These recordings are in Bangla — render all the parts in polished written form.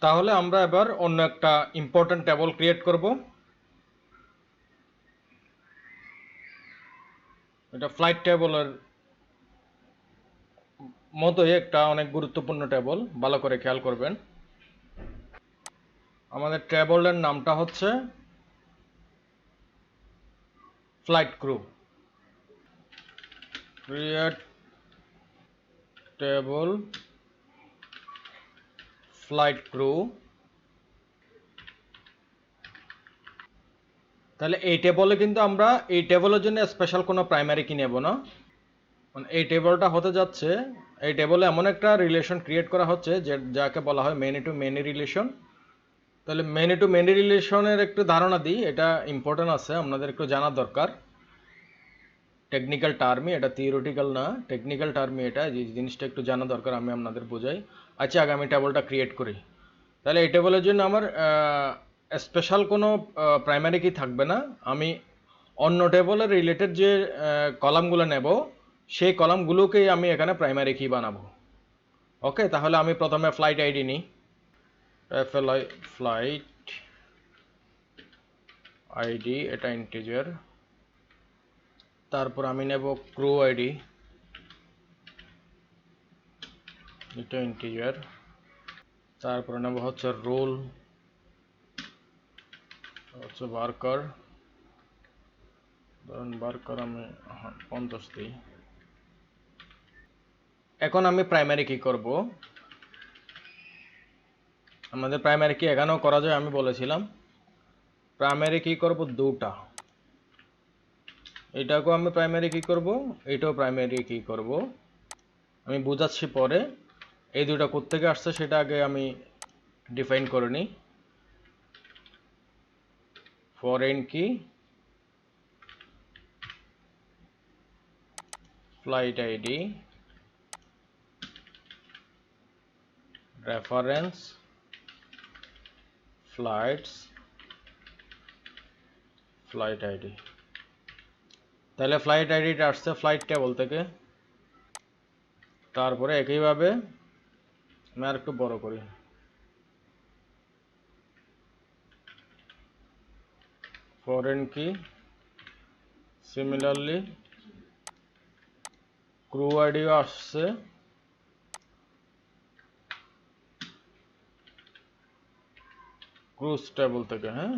তাহলে আমরা এবার অন্য একটা ইম্পর্টেন্ট টেবল ক্রিয়েট করব। এটা ফ্লাইট টেবলের মতোই একটা অনেক গুরুত্বপূর্ণ টেবল, ভালো করে খেয়াল করবেন। আমাদের টেবলের নামটা হচ্ছে flight crew. Create table flight crew. তাহলে এই টেবলে কিন্তু আমরা এই টেবলের জন্য স্পেশাল কোনো প্রাইমারি কি নেব না। মানে এই টেবলটা হতে যাচ্ছে, এই টেবলে এমন একটা রিলেশন ক্রিয়েট করা হচ্ছে যে যাকে বলা হয় মেনি টু মেনি রিলেশন। তাহলে মেনি টু মেনি রিলেশনের একটু ধারণা দিই, এটা ইম্পর্টেন্ট আছে, আপনাদের একটু জানা দরকার। টেকনিক্যাল টার্মই, এটা থিওরিটিক্যাল না, টেকনিক্যাল টার্মই এটা, যে জিনিসটা একটু জানা দরকার, আমি আপনাদের বোঝাই। আচ্ছা, আগে আমি টেবলটা ক্রিয়েট করি। তাহলে এই টেবলের জন্য আমার স্পেশাল কোনো প্রাইমারি কি থাকবে না। আমি অন্য টেবলের রিলেটেড যে কলামগুলো নেব, সেই কলামগুলোকেই আমি এখানে প্রাইমারি কি বানাবো। ওকে, তাহলে আমি প্রথমে ফ্লাইট আইডি নিই। ফ্লাইট আইডি, এটা ইন্টিজার। তারপর আমি নেব ক্রু আইডি, এটা ইন্টিজার। তারপর নেব হচ্ছে রোল, হচ্ছে বার্কার, ধরুন বার্কার আমি 50 দিই। এখন আমি প্রাইমারি কি করব, আমাদের প্রাইমারি কি এখানেও করা যায়, আমি বলেছিলাম প্রাইমারি কি করব দুটা। এটাকেও আমি প্রাইমারি কি করব, এটাও প্রাইমারি কি করব, আমি বুঝাচ্ছি পরে। এই দুটা কোত্থেকে আসছে সেটা আগে আমি ডিফাইন করে নিই। ফরেন কি, flight ID, reference, flights, flight ID. তাহলে ফ্লাইট আইডিটা আসছে ফ্লাইট টেবল থেকে। তারপরে একইভাবে আমি আর একটু বড় করি, ফরেন কি, সিমিলারলি ক্রু আইডিও আসছে ক্রুজ টেবল থেকে। হ্যাঁ,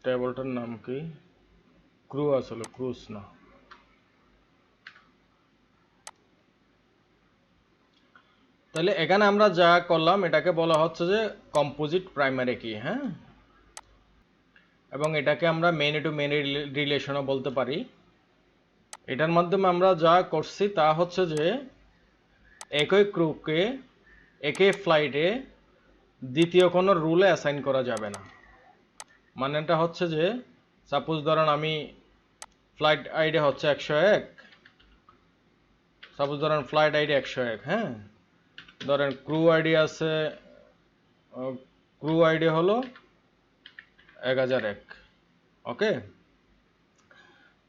টেবলটার নাম কি, ক্রু, আসলে ক্রুজ না। তাহলে এখানে আমরা যা করলাম এটাকে বলা হচ্ছে যে কম্পোজিট প্রাইমারি কি। হ্যাঁ, এবং এটাকে আমরা মেনি টু মেনি রিলেশনও বলতে পারি। এটার মাধ্যমে আমরা যা করছি তা হচ্ছে যে একই ক্রুকে একই ফ্লাইটে দ্বিতীয় কোনো রুলে অ্যাসাইন করা যাবে না। মানেটা হচ্ছে যে সাপোজ ধরেন আমি ফ্লাইট আইডি হচ্ছে 101, সাপোজ ধরেন ফ্লাইট আইডি 101। হ্যাঁ, ধরেন ক্রু আইডি আছে, ক্রু আইডি হলো 1001। ওকে,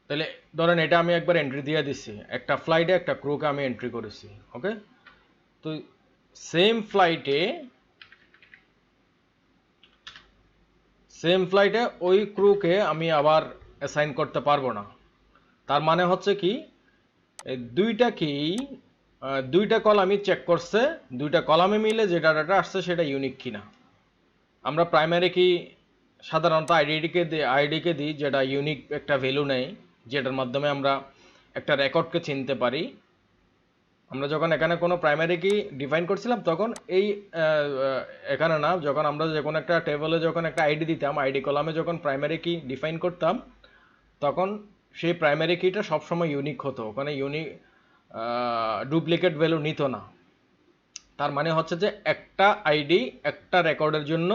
তাহলে ধরেন এটা আমি একবার এন্ট্রি দিয়ে দিচ্ছি, একটা ফ্লাইটে একটা ক্রুকে আমি এন্ট্রি করেছি। ওকে, তো সেম ফ্লাইটে ওই ক্রুকে আমি আবার অ্যাসাইন করতে পারবো না। তার মানে হচ্ছে কি, এই দুইটা কলামই চেক করছে, দুইটা কলামে মিলে যে ডাটাটা আসছে সেটা ইউনিক কিনা। আমরা প্রাইমারি কি সাধারণত আইডিকে দিই যেটা ইউনিক একটা ভ্যালু নেয়, যেটার মাধ্যমে আমরা একটা রেকর্ডকে চিনতে পারি। আমরা যখন এখানে কোনো প্রাইমারি কি ডিফাইন করছিলাম তখন এই এখানে না, যখন আমরা যে কোনো একটা টেবলে যখন একটা আইডি দিতাম, আইডি কলামে যখন প্রাইমারি কি ডিফাইন করতাম, তখন সেই প্রাইমারি কিটা সবসময় ইউনিক হতো, ওখানে ডুপ্লিকেট ভ্যালু নিত না। তার মানে হচ্ছে যে একটা আইডি একটা রেকর্ডের জন্য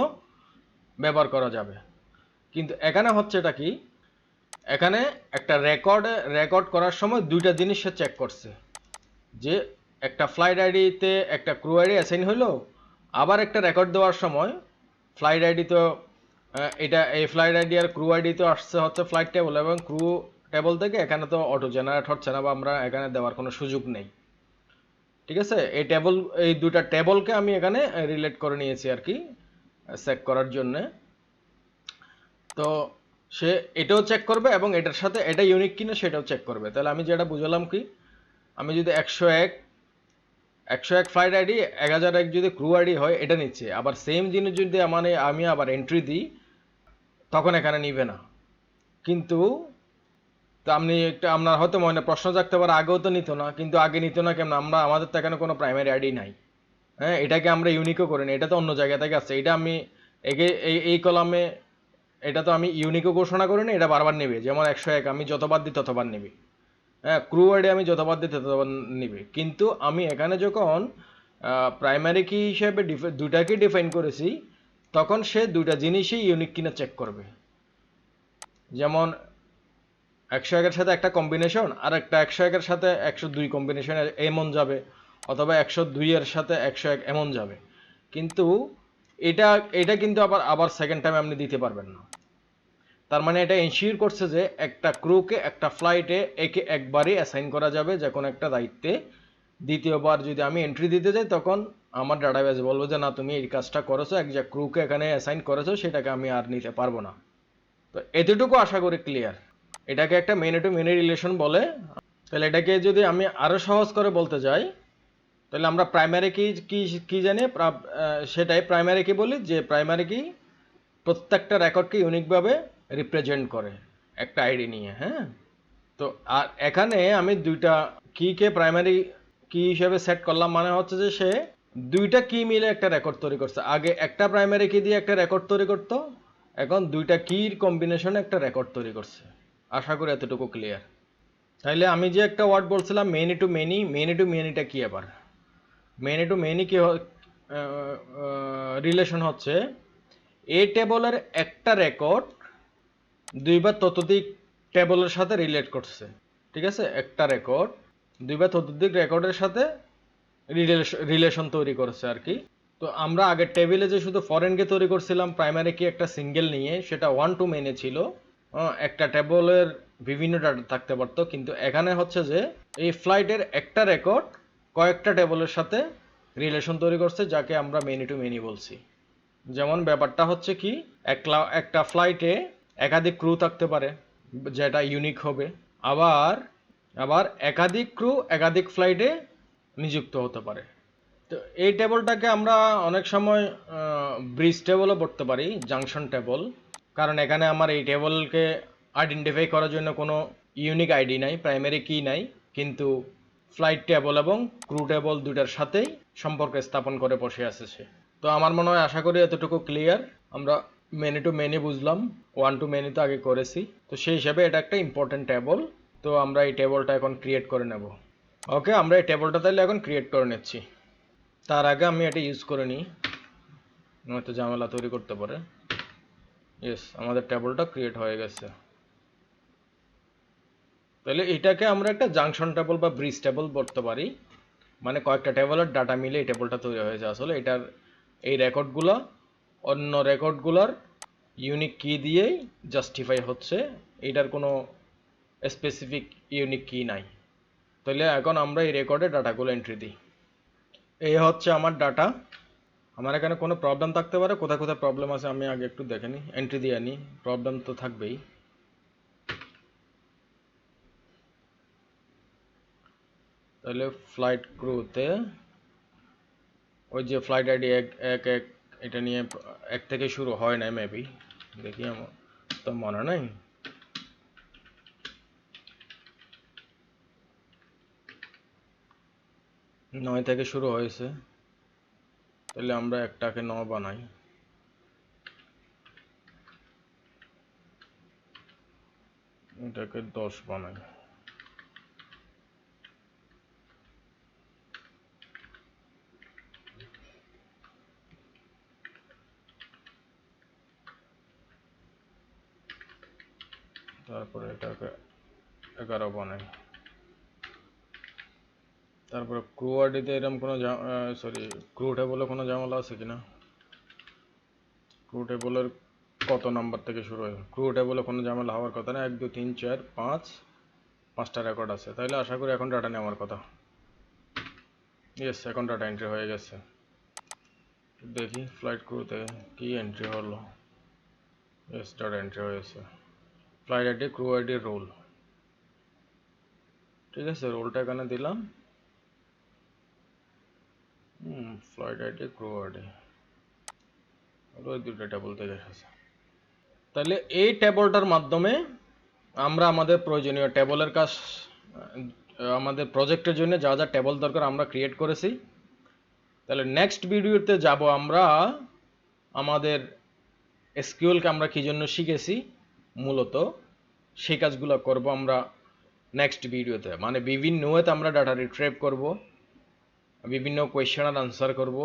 ব্যবহার করা যাবে। কিন্তু এখানে হচ্ছে এটা কি, এখানে একটা রেকর্ড করার সময় দুইটা জিনিস সে চেক করছে, যে একটা ফ্লাইট আইডিতে একটা ক্রু আইডি অ্যাসাইন হলো, আবার একটা রেকর্ড দেওয়ার সময় ফ্লাইট আইডি তো এটা এই ফ্লাইট আইডি আর ক্রু আইডি তো আসছে হচ্ছে ফ্লাইট টেবল, এবং ক্রু টেবল থেকে এখানে তো অটো জেনারেট হচ্ছে না, বা আমরা এখানে দেওয়ার কোনো সুযোগ নেই। ঠিক আছে, এই দুটা টেবলকে আমি এখানে রিলেট করে নিয়েছি আর কি চেক করার জন্য। তো সে এটাও চেক করবে এবং এটার সাথে এটা ইউনিক কিনা সেটাও চেক করবে। তাহলে আমি যেটা বুঝলাম কি, আমি যদি 101 ফ্লাইট আইডি 1001 যদি ক্রু আইডি হয় এটা নিচ্ছে, আবার সেম জিনিস যদি আমি আবার এন্ট্রি দিই তখন এখানে নিবে না। কিন্তু তো আপনি একটা আপনার হয়তো মনে প্রশ্ন জাগতে পারে, আগেও তো নিত না, কিন্তু আগে নিত না কেন? আমাদের তো এখানে কোনো প্রাইমারি আইডি নাই। হ্যাঁ, এটাকে আমরা ইউনিকও করে নিই, এটা তো অন্য জায়গা থেকে আসছে। এটা আমি এই কলামে এটা তো আমি ইউনিকও ঘোষণা করিনি, এটা বারবার নেবে। যেমন 101 আমি যতবার দিই ততবার নেবে। হ্যাঁ, ক্রু আইডি আমি যতবার দিই ততবার নেবে। কিন্তু আমি এখানে যখন প্রাইমারি কি হিসেবে দুটাকে ডিফাইন করেছি, তখন সে দুটা জিনিসই ইউনিক কিনা চেক করবে। যেমন 101-এর সাথে একটা কম্বিনেশন আর একটা 101-এর সাথে 102 কম্বিনেশন এমন যাবে, অথবা 102-এর সাথে 101 এমন যাবে। কিন্তু এটা এটা কিন্তু আবার সেকেন্ড টাইম আপনি দিতে পারবেন না। তার মানে এটা এনশিওর করছে যে একটা ক্রুকে একটা ফ্লাইটে একে একবারই অ্যাসাইন করা যাবে যে কোনো একটা দায়িত্বে। দ্বিতীয়বার যদি আমি এন্ট্রি দিতে যাই তখন আমার ডাটাবেস বলবো যে না, তুমি এই কাজটা করেছো, এক যে ক্রুকে এখানে অ্যাসাইন করেছো, সেটাকে আমি আর নিতে পারবো না। তো এতটুকু আশা করি ক্লিয়ার। এটাকে একটা মেনি টু মেনি রিলেশন বলে। তাহলে এটাকে যদি আমি আরো সহজ করে বলতে যাই, তাহলে আমরা প্রাইমারি কি কি কি জানি, সেটাই প্রাইমারি কি বলি, যে প্রাইমারি কি প্রত্যেকটা রেকর্ডকে ইউনিকভাবে রিপ্রেজেন্ট করে একটা আইডি নিয়ে। হ্যাঁ, তো আর এখানে আমি দুইটা কিকে প্রাইমারি কি হিসেবে সেট করলাম, মানে হচ্ছে যে সে দুইটা কি মিলে একটা রেকর্ড তৈরি করছে। আগে একটা প্রাইমারি কি দিয়ে একটা রেকর্ড তৈরি করতো, এখন দুইটা কির কম্বিনেশনে একটা রেকর্ড তৈরি করছে। আশা করি এতটুকু ক্লিয়ার। তাইলে আমি যে একটা ওয়ার্ড বলছিলাম many to many, many to মেনিটা কি? আবার মেনি টু মেনি কি রিলেশন হচ্ছে এ টেবলের একটা রেকর্ড দুইবার ততোধিক টেবলের সাথে রিলেট করছে। ঠিক আছে, একটা রেকর্ড দুইবার ততোধিক রেকর্ডের সাথে রিলেশন তৈরি করেছে আর কি। তো আমরা আগের টেবিলে যে শুধু ফরেনকে তৈরি করছিলাম প্রাইমারি কি একটা সিঙ্গেল নিয়ে, সেটা 1 টু মেনে ছিল। একটা টেবলের বিভিন্ন ডাটা থাকতে পারতো, কিন্তু এখানে হচ্ছে যে এই ফ্লাইটের একটা রেকর্ড কয়েকটা টেবলের সাথে রিলেশন তৈরি করছে, যাকে আমরা মেনি টু মেনি বলছি। যেমন ব্যাপারটা হচ্ছে কি, একটা ফ্লাইটে একাধিক ক্রু থাকতে পারে, যেটা ইউনিক হবে। আবার আবার একাধিক ক্রু একাধিক ফ্লাইটে নিযুক্ত হতে পারে। তো এই টেবলটাকে আমরা অনেক সময় ব্রিজ টেবলও পড়তে পারি, জাংশন টেবল। কারণ এখানে আমার এই টেবলকে আইডেন্টিফাই করার জন্য কোনো ইউনিক আইডি নাই, প্রাইমারি কি নাই, কিন্তু ফ্লাইট টেবল এবং ক্রু টেবল দুটার সাথেই সম্পর্ক স্থাপন করে বসে আছে সে। তো আমার মনে হয়, আশা করি এতটুকু ক্লিয়ার। আমরা মেনি টু মেনি বুঝলাম, 1 টু মেনি তো আগে করেছি। তো সেই হিসাবে এটা একটা ইম্পর্টেন্ট টেবল। তো আমরা এই টেবলটা এখন ক্রিয়েট করে নেব। ওকে, আমরা এই টেবলটা তাহলে এখন ক্রিয়েট করে নিচ্ছি। তার আগে আমি এটা ইউজ করে নিই, নয়তো ঝামেলা তৈরি করতে পারে। ইয়েস, আমাদের টেবলটা ক্রিয়েট হয়ে গেছে। তাহলে এটাকে আমরা একটা জাংশন টেবল বা ব্রিজ টেবল বলতে পারি। মানে কয়েকটা টেবলের ডাটা মিলে এই টেবলটা তৈরি হয়েছে। আসলে এটার এই রেকর্ডগুলো অন্য রেকর্ডগুলোর ইউনিক কি দিয়েই জাস্টিফাই হচ্ছে, এটার কোনো স্পেসিফিক ইউনিক কি নাই। তাহলে এখন আমরা এই রেকর্ডে ডাটাগুলো এন্ট্রি দিই। এই হচ্ছে আমার ডাটা। আমার এখানে কোনো প্রবলেম থাকতে পারে, কোথায় কোথায় প্রবলেম আছে আমি আগে একটু দেখে নিই, এন্ট্রি দিয়ে নিই। প্রবলেম তো থাকবেই। তাহলে ফ্লাইট ক্রুতে ওই যে ফ্লাইট আইডি এক এক এক এটা নিয়ে 1 থেকে শুরু হয় না মেবি, দেখি আমার তো মনে নাই। নয় থেকে শুরু হয়েছে, তাহলে আমরা একটাকে 9 বানাই। এটাকে 10 বানাই। তারপরে এটাকে 11 বানাই। তারপরে ক্রু আইডিতে এরকম কোনো সরি, ক্রু টেবলে কোনো ঝামেলা আছে কিনা? ক্রু টেবলের কত নাম্বার থেকে শুরু হয়? ক্রু টেবলে কোনো ঝামেলা হওয়ার কথা না। 1 2 3 4 5 5টা রেকর্ড আছে, তাহলে আশা করি এখন ডাটা নেওয়ার কথা। ইয়েস, এখন ডাটা এন্ট্রি হয়ে গেছে। দেখি ফ্লাইট ক্রুতে কি এন্ট্রি হলো। ইয়েস, ডাটা এন্ট্রি হয়েছে। Flight ID, crew ID, role. ঠিক আছে, রোলটা এখানে দিলাম। ফ্লাইট আইডি, ক্রু আইডি, ওই দুটো টেবল থেকে এসেছে। তাহলে এই টেবলটার মাধ্যমে আমরা আমাদের প্রয়োজনীয় টেবলের কাজ, আমাদের প্রজেক্টের জন্য যা যা টেবল দরকার আমরা ক্রিয়েট করেছি। তাহলে নেক্সট ভিডিওতে যাব আমরা আমাদের এসকিউএলকে আমরা কি জন্য শিখেছি মূলত সেই কাজগুলো করব আমরা নেক্সট ভিডিওতে। মানে বিভিন্ন ওয়েতে আমরা ডাটা রিট্রিভ করব, বিভিন্ন কোয়েশ্চেনের আনসার করব।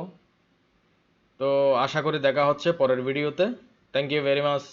তো আশা করি দেখা হচ্ছে পরের ভিডিওতে। Thank you very much.